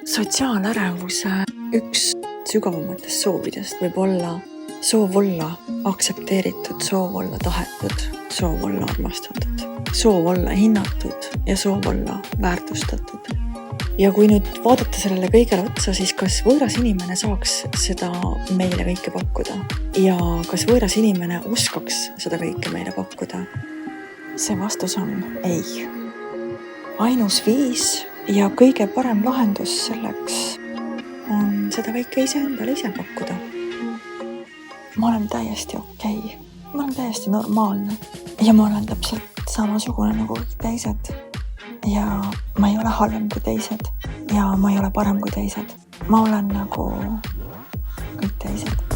Sotsiaalärevuse üks sügavamatest soovidest võib olla soov olla aktsepteeritud, soov olla tahetud, soov olla armastatud, soov olla hinnatud ja soov olla väärtustatud. Ja kui nüüd vaadata sellele kõigele otsa, siis kas võõras inimene saaks seda meile kõike pakkuda? Ja kas võõras inimene oskaks seda kõike meile pakkuda? See vastus on ei. Ainus viis ja kõige parem lahendus selleks on seda kõike iseendale ise pakkuda. Ma olen täiesti okei. Ma olen täiesti normaalne. Ja ma olen täpselt samasugune nagu kõik teised. Ja ma ei ole halvem kui teised. Ja ma ei ole parem kui teised. Ma olen nagu kõik teised.